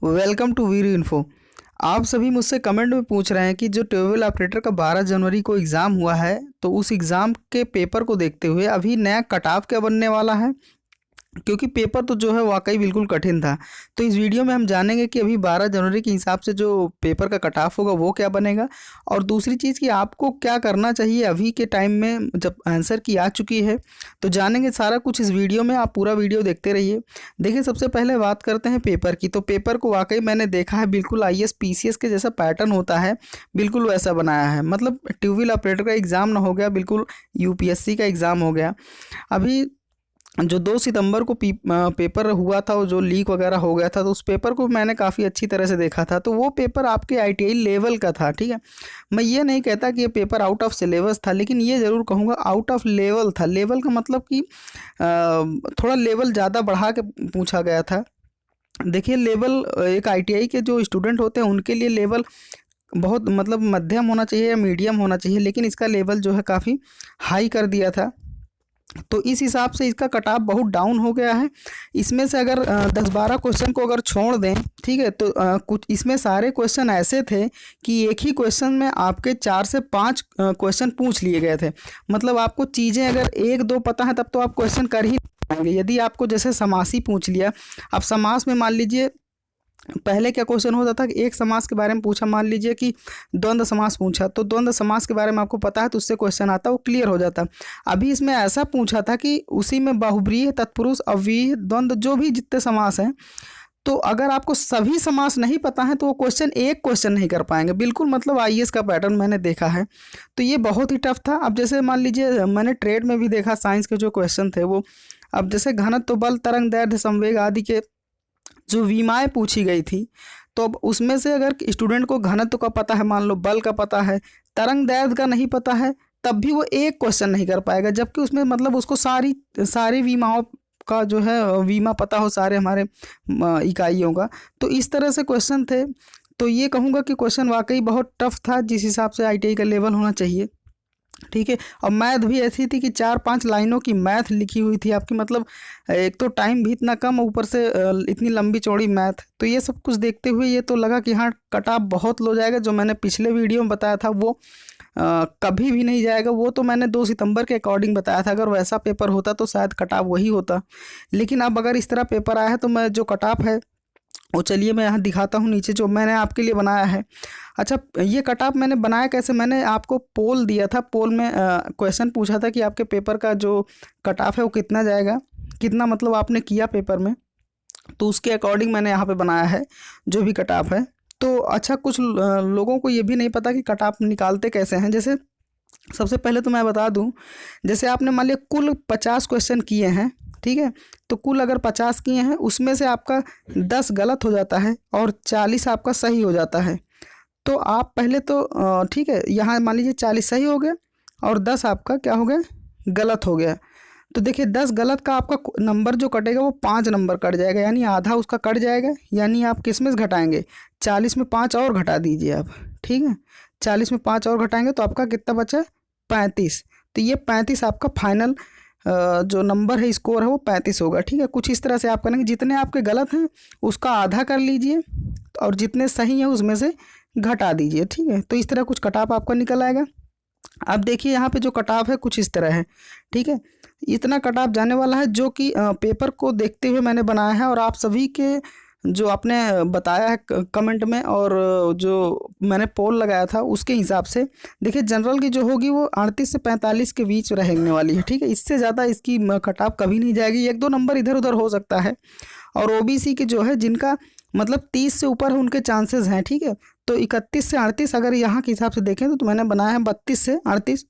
Welcome to Veer info. आप सभी मुझसे कमेंट में पूछ रहे हैं कि जो ट्यूबवेल ऑपरेटर का 12 जनवरी को एग्ज़ाम हुआ है, तो उस एग्ज़ाम के पेपर को देखते हुए अभी नया कट ऑफ क्या बनने वाला है, क्योंकि पेपर तो जो है वाकई बिल्कुल कठिन था। तो इस वीडियो में हम जानेंगे कि अभी 12 जनवरी के हिसाब से जो पेपर का कट ऑफ होगा वो क्या बनेगा, और दूसरी चीज़ कि आपको क्या करना चाहिए अभी के टाइम में जब आंसर की आ चुकी है। तो जानेंगे सारा कुछ इस वीडियो में, आप पूरा वीडियो देखते रहिए। देखिए, सबसे पहले बात करते हैं पेपर की। तो पेपर को वाकई मैंने देखा है, बिल्कुल आईएएस पीसीएस के जैसा पैटर्न होता है, बिल्कुल वैसा बनाया है। मतलब ट्यूबवेल ऑपरेटर का एग्ज़ाम ना हो गया, बिल्कुल यूपीएससी का एग्ज़ाम हो गया। अभी जो 2 सितंबर को पेपर हुआ था और जो लीक वगैरह हो गया था, तो उस पेपर को मैंने काफ़ी अच्छी तरह से देखा था। तो वो पेपर आपके आईटीआई लेवल का था, ठीक है। मैं ये नहीं कहता कि ये पेपर आउट ऑफ सिलेबस था, लेकिन ये ज़रूर कहूँगा आउट ऑफ लेवल था। लेवल का मतलब कि थोड़ा लेवल ज़्यादा बढ़ा के पूछा गया था। देखिए, लेवल एक आईटीआई के जो स्टूडेंट होते हैं उनके लिए लेवल बहुत मतलब मध्यम होना चाहिए या मीडियम होना चाहिए, लेकिन इसका लेवल जो है काफ़ी हाई कर दिया था। तो इस हिसाब से इसका कट ऑफ बहुत डाउन हो गया है। इसमें से अगर 10-12 क्वेश्चन को अगर छोड़ दें, ठीक है, तो कुछ इसमें सारे क्वेश्चन ऐसे थे कि एक ही क्वेश्चन में आपके 4 से 5 क्वेश्चन पूछ लिए गए थे। मतलब आपको चीज़ें अगर 1-2 पता है तब तो आप क्वेश्चन कर ही पाएंगे। यदि आपको जैसे समासी पूछ लिया, अब समास में मान लीजिए पहले क्या क्वेश्चन होता था कि एक समास के बारे में पूछा, मान लीजिए कि द्वंद्व समास पूछा, तो द्वंद्व समास के बारे में आपको पता है तो उससे क्वेश्चन आता, वो क्लियर हो जाता। अभी इसमें ऐसा पूछा था कि उसी में बहुब्रीहि, तत्पुरुष, अव्ययीय, द्वंद्व, जो भी जितने समास हैं, तो अगर आपको सभी समास नहीं पता है तो वो क्वेश्चन एक क्वेश्चन नहीं कर पाएंगे। बिल्कुल मतलब आईएएस का पैटर्न मैंने देखा है। तो ये बहुत ही टफ था। अब जैसे मान लीजिए मैंने ट्रेड में भी देखा, साइंस के जो क्वेश्चन थे वो, अब जैसे घनत्व, बल, तरंग, दैर्ध्य, संवेग आदि के जो विमाएँ पूछी गई थी, तो अब उसमें से अगर स्टूडेंट को घनत्व का पता है, मान लो बल का पता है, तरंग दैर्ध्य का नहीं पता है, तब भी वो एक क्वेश्चन नहीं कर पाएगा, जबकि उसमें मतलब उसको सारी सारी विमाओं का जो है विमा पता हो, सारे हमारे इकाइयों का। तो इस तरह से क्वेश्चन थे। तो ये कहूँगा कि क्वेश्चन वाकई बहुत टफ था, जिस हिसाब से आईटीआई का लेवल होना चाहिए, ठीक है। और मैथ भी ऐसी थी कि 4-5 लाइनों की मैथ लिखी हुई थी आपकी। मतलब एक तो टाइम भी इतना कम, ऊपर से इतनी लंबी चौड़ी मैथ। तो ये सब कुछ देखते हुए ये तो लगा कि हाँ, कट ऑफ बहुत लो जाएगा। जो मैंने पिछले वीडियो में बताया था वो कभी भी नहीं जाएगा। वो तो मैंने 2 सितंबर के अकॉर्डिंग बताया था। अगर वैसा पेपर होता तो शायद कट ऑफ वही होता, लेकिन अब अगर इस तरह पेपर आया है तो मैं जो कट ऑफ है वो, चलिए मैं यहाँ दिखाता हूँ नीचे जो मैंने आपके लिए बनाया है। अच्छा, ये कट ऑफ मैंने बनाया कैसे, मैंने आपको पोल दिया था। पोल में क्वेश्चन पूछा था कि आपके पेपर का जो कट ऑफ है वो कितना जाएगा, कितना मतलब आपने किया पेपर में, तो उसके अकॉर्डिंग मैंने यहाँ पे बनाया है जो भी कट ऑफ है। तो अच्छा, कुछ लोगों को ये भी नहीं पता कि कट ऑफ निकालते कैसे हैं। जैसे सबसे पहले तो मैं बता दूं, जैसे आपने मान लिया कुल 50 क्वेश्चन किए हैं, ठीक है। तो कुल अगर 50 किए हैं, उसमें से आपका 10 गलत हो जाता है और 40 आपका सही हो जाता है। तो आप पहले तो ठीक है, यहाँ मान लीजिए 40 सही हो गया और 10 आपका क्या हो गया, गलत हो गया। तो देखिए, 10 गलत का आपका नंबर जो कटेगा वो 5 नंबर कट जाएगा, यानी आधा उसका कट जाएगा। यानी आप किस में से घटाएंगे, 40 में 5 और घटा दीजिए आप, ठीक है। 40 में 5 और घटाएंगे तो आपका कितना बचा, 35। तो ये 35 आपका फाइनल जो नंबर है, स्कोर है, वो 35 होगा, ठीक है। कुछ इस तरह से आप करेंगे, जितने आपके गलत हैं उसका आधा कर लीजिए और जितने सही हैं उसमें से घटा दीजिए, ठीक है। तो इस तरह कुछ कट ऑफ आपका निकल आएगा। अब देखिए, यहाँ पे जो कट ऑफ है कुछ इस तरह है, ठीक है। इतना कट ऑफ जाने वाला है, जो कि पेपर को देखते हुए मैंने बनाया है, और आप सभी के जो आपने बताया है कमेंट में, और जो मैंने पोल लगाया था उसके हिसाब से। देखिए, जनरल की जो होगी वो 38 से 45 के बीच रहने वाली है, ठीक है। इससे ज़्यादा इसकी कट ऑफ कभी नहीं जाएगी। 1-2 नंबर इधर उधर हो सकता है। और ओबीसी की जो है, जिनका मतलब 30 से ऊपर है, उनके चांसेस हैं, ठीक है। तो 31 से 38 अगर यहाँ के हिसाब से देखें तो मैंने बनाया है 32 से 38।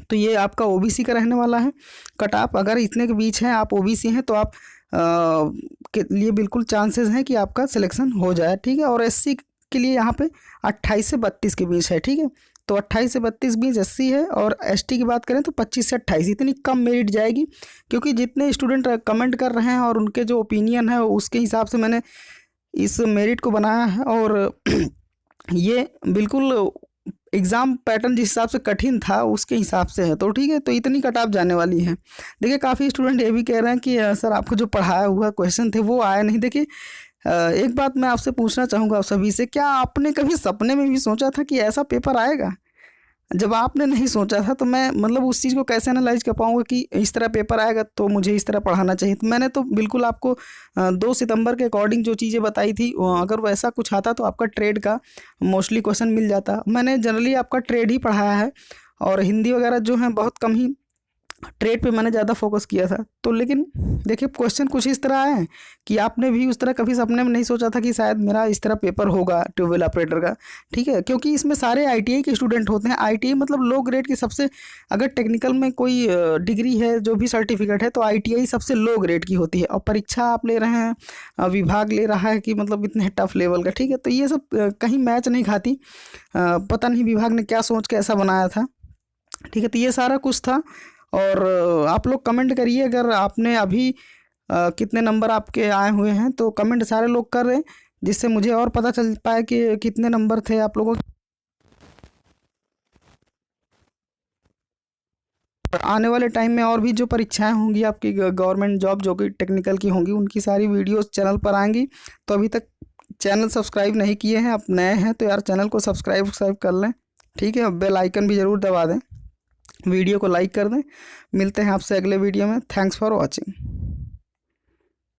तो ये आपका ओबीसी का रहने वाला है कट ऑफ। अगर इतने के बीच हैं, आप ओबीसी हैं, तो आप के लिए बिल्कुल चांसेस हैं कि आपका सिलेक्शन हो जाए, ठीक है। और एससी के लिए यहाँ पे 28 से 32 के बीच है, ठीक है। तो 28 से 32 बीच एससी है, और एसटी की बात करें तो 25 से 28। इतनी कम मेरिट जाएगी, क्योंकि जितने स्टूडेंट कमेंट कर रहे हैं और उनके जो ओपिनियन है उसके हिसाब से मैंने इस मेरिट को बनाया है। और ये बिल्कुल एग्ज़ाम पैटर्न जिस हिसाब से कठिन था उसके हिसाब से है, तो ठीक है। तो इतनी कट ऑफ जाने वाली है। देखिए, काफ़ी स्टूडेंट ये भी कह रहे हैं कि सर आपको जो पढ़ाया हुआ क्वेश्चन थे वो आए नहीं। देखिए, एक बात मैं आपसे पूछना चाहूँगा आप सभी से, क्या आपने कभी सपने में भी सोचा था कि ऐसा पेपर आएगा? जब आपने नहीं सोचा था तो मैं मतलब उस चीज़ को कैसे एनालाइज़ कर पाऊँगा कि इस तरह पेपर आएगा तो मुझे इस तरह पढ़ाना चाहिए। तो मैंने तो बिल्कुल आपको 2 सितंबर के अकॉर्डिंग जो चीज़ें बताई थी, अगर वैसा कुछ आता तो आपका ट्रेड का मोस्टली क्वेश्चन मिल जाता। मैंने जनरली आपका ट्रेड ही पढ़ाया है और हिंदी वगैरह जो है बहुत कम ही, ट्रेड पे मैंने ज़्यादा फोकस किया था। तो लेकिन देखिए क्वेश्चन कुछ इस तरह आए हैं कि आपने भी उस तरह कभी सपने में नहीं सोचा था कि शायद मेरा इस तरह पेपर होगा ट्यूबवेल ऑपरेटर का। ठीक है, क्योंकि इसमें सारे आईटीआई के स्टूडेंट होते हैं। आईटीआई मतलब लो ग्रेड की सबसे, अगर टेक्निकल में कोई डिग्री है जो भी सर्टिफिकेट है तो आईटीआई सबसे लो ग्रेड की होती है। और परीक्षा आप ले रहे हैं, विभाग ले रहा है कि मतलब इतने टफ लेवल का। ठीक है, तो ये सब कहीं मैच नहीं खाती। पता नहीं विभाग ने क्या सोच के ऐसा बनाया था। ठीक है, तो ये सारा कुछ था। और आप लोग कमेंट करिए अगर आपने अभी कितने नंबर आपके आए हुए हैं, तो कमेंट सारे लोग कर रहे हैं जिससे मुझे और पता चल पाए कि कितने नंबर थे आप लोगों के। और आने वाले टाइम में और भी जो परीक्षाएं होंगी आपकी गवर्नमेंट जॉब जो कि टेक्निकल की होंगी, उनकी सारी वीडियोस चैनल पर आएंगी। तो अभी तक चैनल सब्सक्राइब नहीं किए हैं, आप नए हैं तो यार चैनल को सब्सक्राइब कर लें। ठीक है, बेल आइकन भी ज़रूर दबा दें, वीडियो को लाइक कर दें। मिलते हैं आपसे अगले वीडियो में। Thanks for watching.